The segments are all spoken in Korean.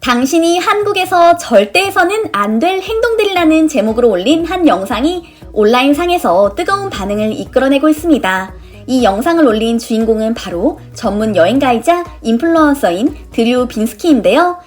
당신이 한국에서 절대 해서는 안 될 행동들이라는 제목으로 올린 한 영상이 온라인상에서 뜨거운 반응을 이끌어내고 있습니다. 이 영상을 올린 주인공은 바로 전문 여행가이자 인플루언서인 드류 빈스키인데요.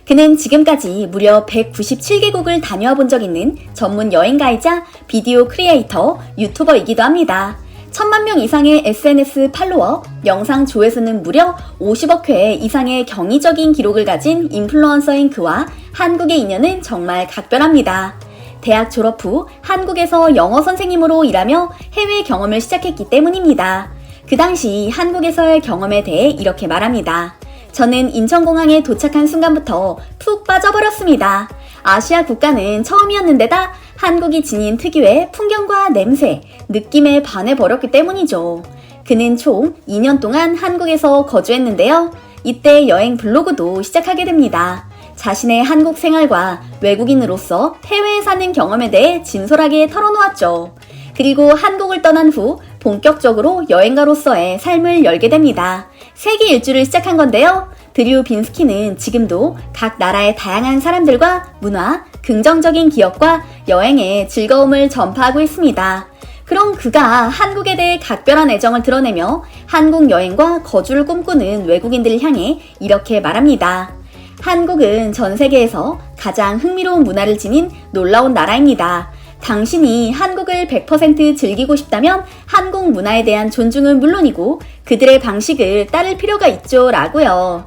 그는 지금까지 무려 197개국을 다녀와 본 적 있는 전문 여행가이자 비디오 크리에이터, 유튜버이기도 합니다. 1000만 명 이상의 SNS 팔로워, 영상 조회수는 무려 50억 회 이상의 경이적인 기록을 가진 인플루언서인 그와 한국의 인연은 정말 각별합니다. 대학 졸업 후 한국에서 영어 선생님으로 일하며 해외 경험을 시작했기 때문입니다. 그 당시 한국에서의 경험에 대해 이렇게 말합니다. 저는 인천공항에 도착한 순간부터 푹 빠져버렸습니다. 아시아 국가는 처음이었는데다 한국이 지닌 특유의 풍경과 냄새, 느낌에 반해버렸기 때문이죠. 그는 총 2년 동안 한국에서 거주했는데요. 이때 여행 블로그도 시작하게 됩니다. 자신의 한국 생활과 외국인으로서 해외에 사는 경험에 대해 진솔하게 털어놓았죠. 그리고 한국을 떠난 후 본격적으로 여행가로서의 삶을 열게 됩니다. 세계 일주를 시작한 건데요. 드류 빈스키는 지금도 각 나라의 다양한 사람들과 문화, 긍정적인 기억과 여행의 즐거움을 전파하고 있습니다. 그럼 그가 한국에 대해 각별한 애정을 드러내며 한국 여행과 거주를 꿈꾸는 외국인들을 향해 이렇게 말합니다. 한국은 전 세계에서 가장 흥미로운 문화를 지닌 놀라운 나라입니다. 당신이 한국을 100% 즐기고 싶다면 한국 문화에 대한 존중은 물론이고 그들의 방식을 따를 필요가 있죠 라고요.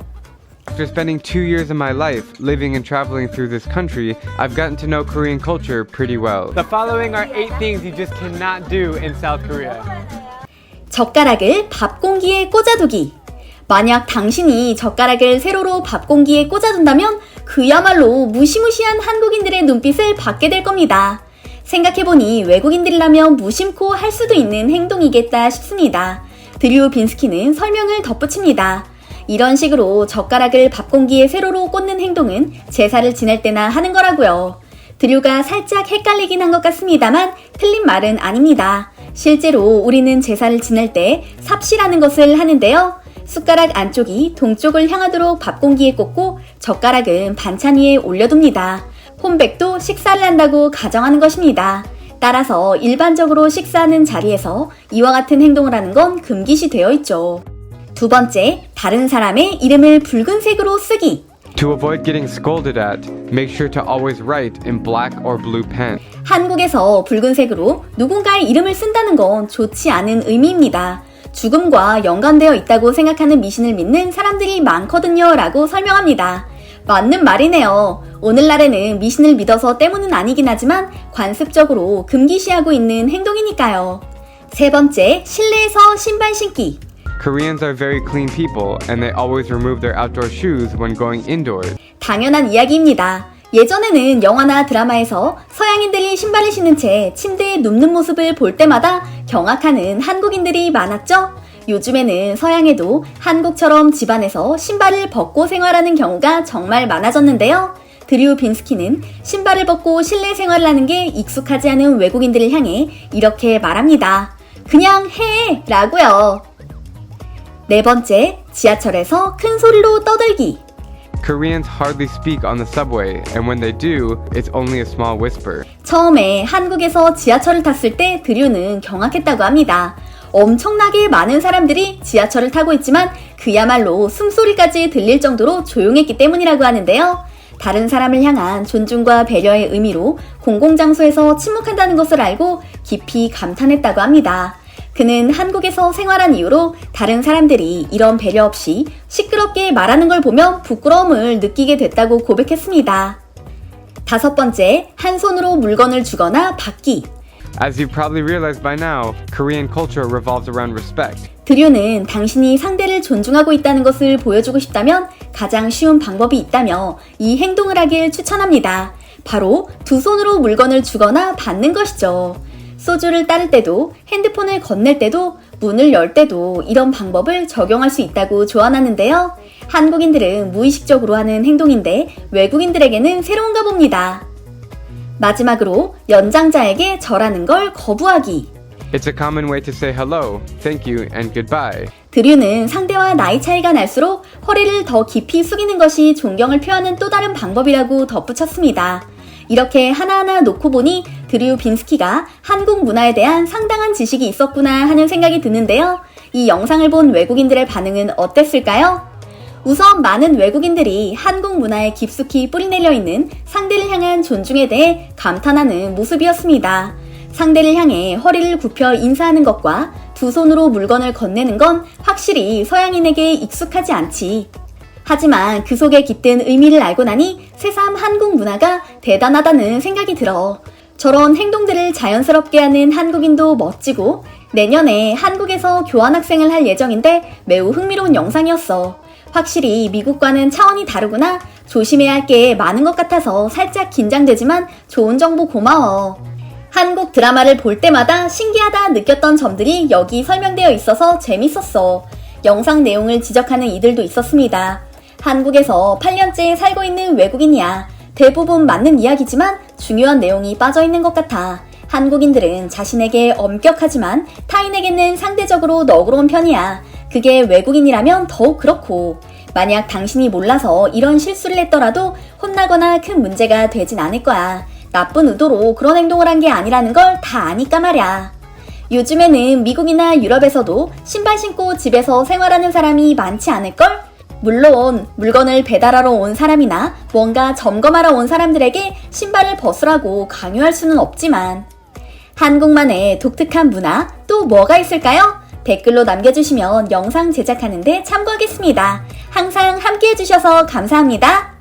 After spending 2 years of my life living and traveling through this country, I've gotten to know Korean culture pretty well. The following are 8 things you just cannot do in South Korea. 젓가락을 밥 공기에 꽂아두기. 만약 당신이 젓가락을 세로로 밥 공기에 꽂아둔다면 그야말로 무시무시한 한국인들의 눈빛을 받게 될 겁니다. 생각해보니 외국인들이라면 무심코 할 수도 있는 행동이겠다 싶습니다. 드류 빈스키는 설명을 덧붙입니다. 이런 식으로 젓가락을 밥 공기에 세로로 꽂는 행동은 제사를 지낼 때나 하는 거라고요. 드류가 살짝 헷갈리긴 한 것 같습니다만 틀린 말은 아닙니다. 실제로 우리는 제사를 지낼 때 삽시라는 것을 하는데요. 숟가락 안쪽이 동쪽을 향하도록 밥 공기에 꽂고 젓가락은 반찬 위에 올려둡니다. 혼백도 식사를 한다고 가정하는 것입니다. 따라서 일반적으로 식사하는 자리에서 이와 같은 행동을 하는 건 금기시 되어 있죠. 두 번째, 다른 사람의 이름을 붉은색으로 쓰기. To avoid getting scolded at, make sure to always write in black or blue pen. 한국에서 붉은색으로 누군가의 이름을 쓴다는 건 좋지 않은 의미입니다. 죽음과 연관되어 있다고 생각하는 미신을 믿는 사람들이 많거든요 라고 설명합니다. 맞는 말이네요. 오늘날에는 미신을 믿어서 때문은 아니긴 하지만 관습적으로 금기시하고 있는 행동이니까요. 세 번째, 실내에서 신발 신기. Koreans are very clean people and they always remove their outdoor shoes when going indoors. 당연한 이야기입니다. 예전에는 영화나 드라마에서 서양인들이 신발을 신은 채 침대에 눕는 모습을 볼 때마다 경악하는 한국인들이 많았죠? 요즘에는 서양에도 한국처럼 집안에서 신발을 벗고 생활하는 경우가 정말 많아졌는데요. 드류 빈스키는 신발을 벗고 실내 생활을 하는 게 익숙하지 않은 외국인들을 향해 이렇게 말합니다. 그냥 해! 라고요. 네 번째, 지하철에서 큰 소리로 떠들기. Koreans hardly speak on the subway, and when they do, it's only a small whisper. 처음에 한국에서 지하철을 탔을 때 드류는 경악했다고 합니다. 엄청나게 많은 사람들이 지하철을 타고 있지만 그야말로 숨소리까지 들릴 정도로 조용했기 때문이라고 하는데요. 다른 사람을 향한 존중과 배려의 의미로 공공장소에서 침묵한다는 것을 알고 깊이 감탄했다고 합니다. 그는 한국에서 생활한 이후로 다른 사람들이 이런 배려 없이 시끄럽게 말하는 걸 보면 부끄러움을 느끼게 됐다고 고백했습니다. 다섯 번째, 한 손으로 물건을 주거나 받기. As you probably realized by now, Korean culture revolves around respect. 드류는 당신이 상대를 존중하고 있다는 것을 보여주고 싶다면 가장 쉬운 방법이 있다며 이 행동을 하길 추천합니다. 바로 두 손으로 물건을 주거나 받는 것이죠. 소주를 따를 때도 핸드폰을 건넬 때도 문을 열 때도 이런 방법을 적용할 수 있다고 조언하는데요. 한국인들은 무의식적으로 하는 행동인데 외국인들에게는 새로운가 봅니다. 마지막으로 연장자에게 절하는 걸 거부하기. It's a common way to say hello, thank you, and goodbye. 드류는 상대와 나이 차이가 날수록 허리를 더 깊이 숙이는 것이 존경을 표하는 또 다른 방법이라고 덧붙였습니다. 이렇게 하나하나 놓고 보니 드류 빈스키가 한국 문화에 대한 상당한 지식이 있었구나 하는 생각이 드는데요. 이 영상을 본 외국인들의 반응은 어땠을까요? 우선 많은 외국인들이 한국 문화에 깊숙이 뿌리내려 있는 상대를 향한 존중에 대해 감탄하는 모습이었습니다. 상대를 향해 허리를 굽혀 인사하는 것과 두 손으로 물건을 건네는 건 확실히 서양인에게 익숙하지 않지. 하지만 그 속에 깃든 의미를 알고 나니 새삼 한국 문화가 대단하다는 생각이 들어. 저런 행동들을 자연스럽게 하는 한국인도 멋지고 내년에 한국에서 교환학생을 할 예정인데 매우 흥미로운 영상이었어. 확실히 미국과는 차원이 다르구나. 조심해야 할 게 많은 것 같아서 살짝 긴장되지만 좋은 정보 고마워. 한국 드라마를 볼 때마다 신기하다 느꼈던 점들이 여기 설명되어 있어서 재밌었어. 영상 내용을 지적하는 이들도 있었습니다. 한국에서 8년째 살고 있는 외국인이야. 대부분 맞는 이야기지만 중요한 내용이 빠져있는 것 같아. 한국인들은 자신에게 엄격하지만 타인에게는 상대적으로 너그러운 편이야. 그게 외국인이라면 더욱 그렇고, 만약 당신이 몰라서 이런 실수를 했더라도 혼나거나 큰 문제가 되진 않을 거야. 나쁜 의도로 그런 행동을 한 게 아니라는 걸 다 아니까 말야. 요즘에는 미국이나 유럽에서도 신발 신고 집에서 생활하는 사람이 많지 않을걸? 물론 물건을 배달하러 온 사람이나 뭔가 점검하러 온 사람들에게 신발을 벗으라고 강요할 수는 없지만, 한국만의 독특한 문화 또 뭐가 있을까요? 댓글로 남겨주시면 영상 제작하는데 참고하겠습니다. 항상 함께 해주셔서 감사합니다.